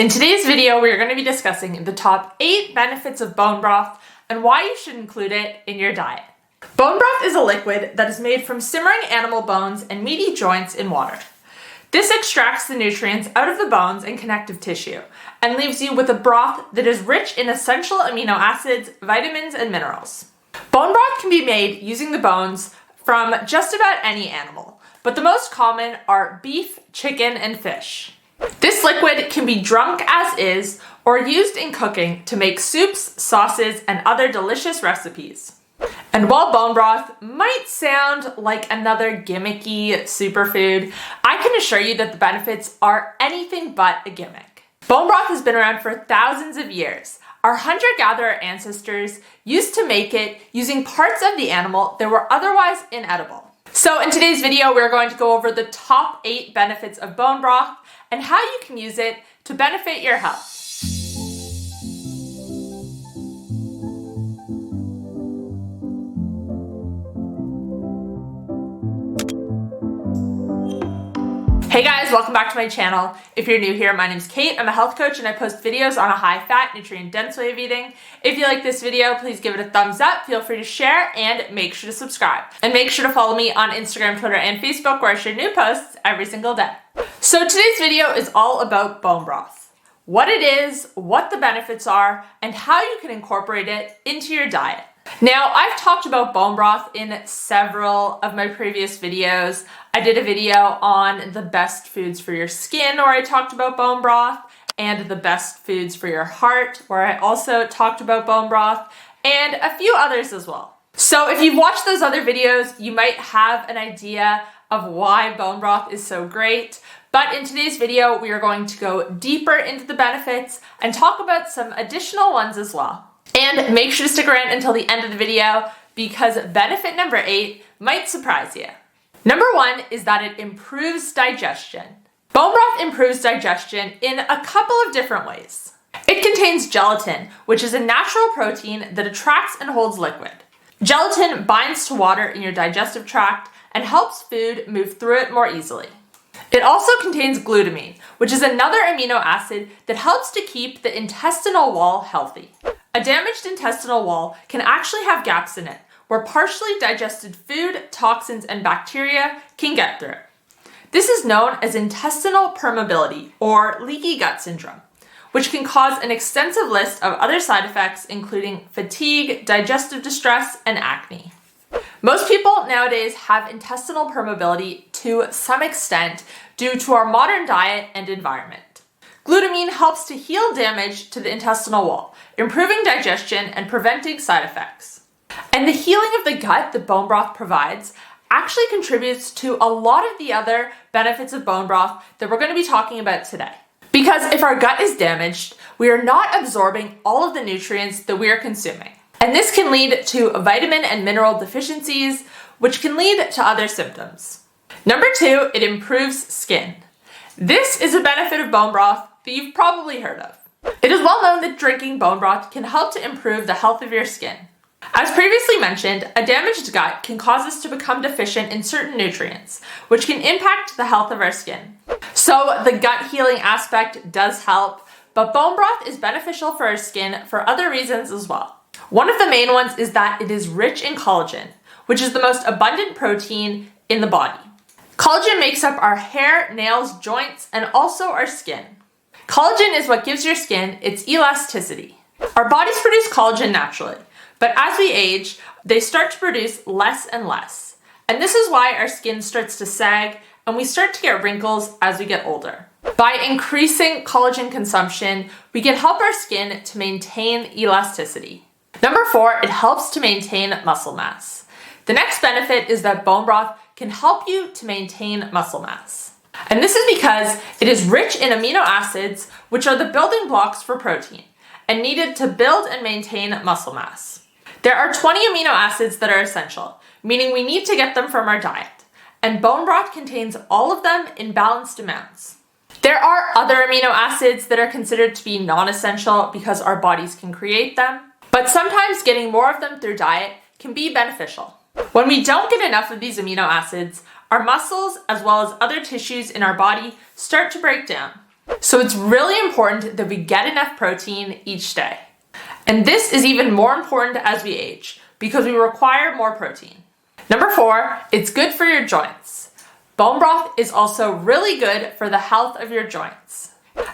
In today's video, we are going to be discussing the top 8 benefits of bone broth and why you should include it in your diet. Bone broth is a liquid that is made from simmering animal bones and meaty joints in water. This extracts the nutrients out of the bones and connective tissue and leaves you with a broth that is rich in essential amino acids, vitamins, and minerals. Bone broth can be made using the bones from just about any animal, but the most common are beef, chicken, and fish. This liquid can be drunk as is or used in cooking to make soups, sauces, and other delicious recipes. And while bone broth might sound like another gimmicky superfood, I can assure you that the benefits are anything but a gimmick. Bone broth has been around for thousands of years. Our hunter-gatherer ancestors used to make it using parts of the animal that were otherwise inedible. So in today's video, we're going to go over the top 8 benefits of bone broth and how you can use it to benefit your health. Hey guys, welcome back to my channel. If you're new here, my name's Kate. I'm a health coach and I post videos on a high-fat, nutrient-dense way of eating. If you like this video, please give it a thumbs up, feel free to share, and make sure to subscribe. And make sure to follow me on Instagram, Twitter, and Facebook where I share new posts every single day. So today's video is all about bone broth. What it is, what the benefits are, and how you can incorporate it into your diet. Now, I've talked about bone broth in several of my previous videos. I did a video on the best foods for your skin where I talked about bone broth, and the best foods for your heart where I also talked about bone broth, and a few others as well. So if you've watched those other videos, you might have an idea of why bone broth is so great. But in today's video, we are going to go deeper into the benefits and talk about some additional ones as well. And make sure to stick around until the end of the video because benefit number 8 might surprise you. Number 1 is that it improves digestion. Bone broth improves digestion in a couple of different ways. It contains gelatin, which is a natural protein that attracts and holds liquid. Gelatin binds to water in your digestive tract and helps food move through it more easily. It also contains glutamine, which is another amino acid that helps to keep the intestinal wall healthy. A damaged intestinal wall can actually have gaps in it, where partially digested food, toxins, and bacteria can get through. This is known as intestinal permeability, or leaky gut syndrome, which can cause an extensive list of other side effects, including fatigue, digestive distress, and acne. Most people nowadays have intestinal permeability to some extent due to our modern diet and environment. Glutamine helps to heal damage to the intestinal wall, improving digestion and preventing side effects. And the healing of the gut that bone broth provides actually contributes to a lot of the other benefits of bone broth that we're going to be talking about today. Because if our gut is damaged, we are not absorbing all of the nutrients that we are consuming. And this can lead to vitamin and mineral deficiencies, which can lead to other symptoms. Number 2, it improves skin. This is a benefit of bone broth that you've probably heard of. It is well known that drinking bone broth can help to improve the health of your skin. As previously mentioned, a damaged gut can cause us to become deficient in certain nutrients, which can impact the health of our skin. So the gut healing aspect does help, but bone broth is beneficial for our skin for other reasons as well. One of the main ones is that it is rich in collagen, which is the most abundant protein in the body. Collagen makes up our hair, nails, joints, and also our skin. Collagen is what gives your skin its elasticity. Our bodies produce collagen naturally, but as we age, they start to produce less and less. And this is why our skin starts to sag and we start to get wrinkles as we get older. By increasing collagen consumption, we can help our skin to maintain elasticity. Number 4, it helps to maintain muscle mass. The next benefit is that bone broth can help you to maintain muscle mass. And this is because it is rich in amino acids, which are the building blocks for protein, and needed to build and maintain muscle mass. There are 20 amino acids that are essential, meaning we need to get them from our diet, and bone broth contains all of them in balanced amounts. There are other amino acids that are considered to be non-essential because our bodies can create them, but sometimes getting more of them through diet can be beneficial. When we don't get enough of these amino acids, our muscles, as well as other tissues in our body, start to break down. So it's really important that we get enough protein each day. And this is even more important as we age because we require more protein. Number 4, it's good for your joints. Bone broth is also really good for the health of your joints.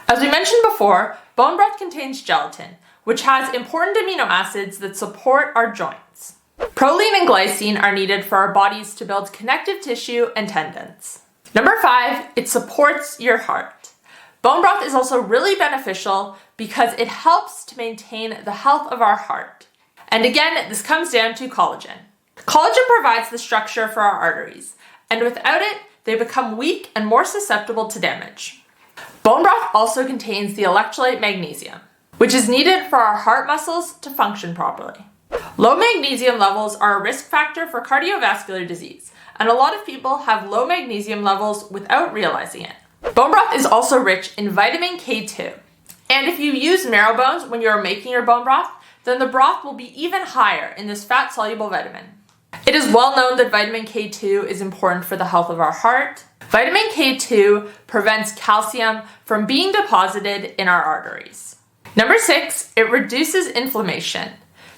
As we mentioned before, bone broth contains gelatin, which has important amino acids that support our joints. Proline and glycine are needed for our bodies to build connective tissue and tendons. Number 5, it supports your heart. Bone broth is also really beneficial because it helps to maintain the health of our heart. And again, this comes down to collagen. Collagen provides the structure for our arteries, and without it, they become weak and more susceptible to damage. Bone broth also contains the electrolyte magnesium, which is needed for our heart muscles to function properly. Low magnesium levels are a risk factor for cardiovascular disease, and a lot of people have low magnesium levels without realizing it. Bone broth is also rich in vitamin K2, and if you use marrow bones when you're making your bone broth, then the broth will be even higher in this fat-soluble vitamin. It is well known that vitamin K2 is important for the health of our heart. Vitamin K2 prevents calcium from being deposited in our arteries. Number 6, it reduces inflammation.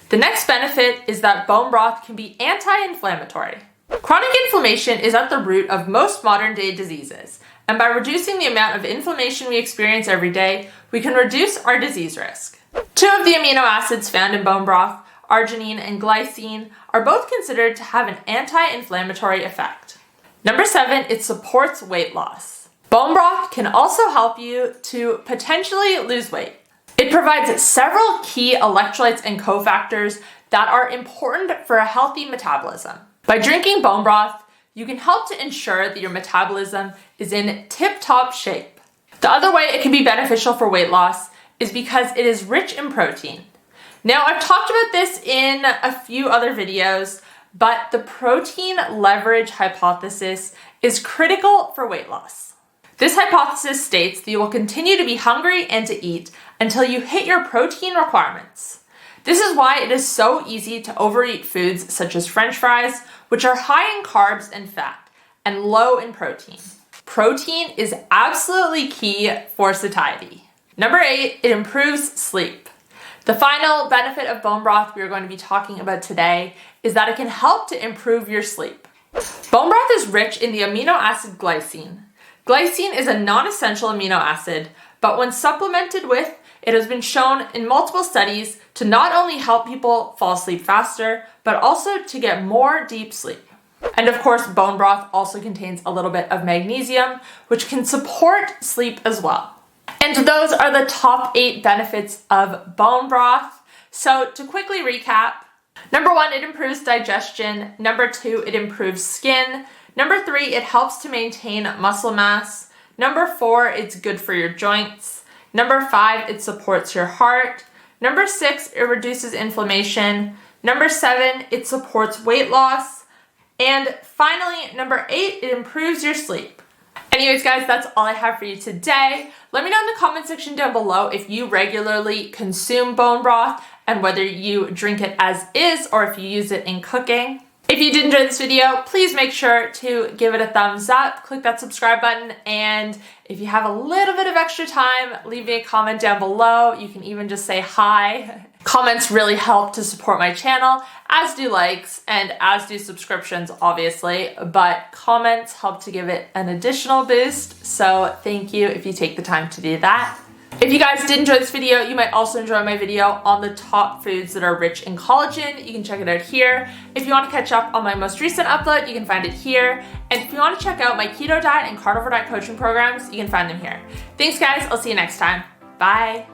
The next benefit is that bone broth can be anti-inflammatory. Chronic inflammation is at the root of most modern-day diseases, and by reducing the amount of inflammation we experience every day, we can reduce our disease risk. 2 of the amino acids found in bone broth, arginine and glycine, are both considered to have an anti-inflammatory effect. Number 7, it supports weight loss. Bone broth can also help you to potentially lose weight. It provides several key electrolytes and cofactors that are important for a healthy metabolism. By drinking bone broth, you can help to ensure that your metabolism is in tip-top shape. The other way it can be beneficial for weight loss is because it is rich in protein. Now, I've talked about this in a few other videos, but the protein leverage hypothesis is critical for weight loss. This hypothesis states that you will continue to be hungry and to eat until you hit your protein requirements. This is why it is so easy to overeat foods such as French fries, which are high in carbs and fat and low in protein. Protein is absolutely key for satiety. Number 8, it improves sleep. The final benefit of bone broth we are going to be talking about today is that it can help to improve your sleep. Bone broth is rich in the amino acid glycine. Glycine is a non-essential amino acid, but when supplemented with, it has been shown in multiple studies to not only help people fall asleep faster, but also to get more deep sleep. And of course, bone broth also contains a little bit of magnesium, which can support sleep as well. And those are the top 8 benefits of bone broth. So to quickly recap, number 1, it improves digestion. Number 2, it improves skin. Number 3, it helps to maintain muscle mass. Number 4, it's good for your joints. Number 5, it supports your heart. Number 6, it reduces inflammation. Number 7, it supports weight loss. And finally, number 8, it improves your sleep. Anyways, guys, that's all I have for you today. Let me know in the comment section down below if you regularly consume bone broth and whether you drink it as is or if you use it in cooking. If you did enjoy this video, please make sure to give it a thumbs up, click that subscribe button, and if you have a little bit of extra time, leave me a comment down below. You can even just say hi. Comments really help to support my channel, as do likes, and as do subscriptions, obviously, but comments help to give it an additional boost, so thank you if you take the time to do that. If you guys did enjoy this video, you might also enjoy my video on the top foods that are rich in collagen. You can check it out here. If you want to catch up on my most recent upload, you can find it here. And if you want to check out my keto diet and carnivore diet coaching programs, you can find them here. Thanks, guys. I'll see you next time. Bye.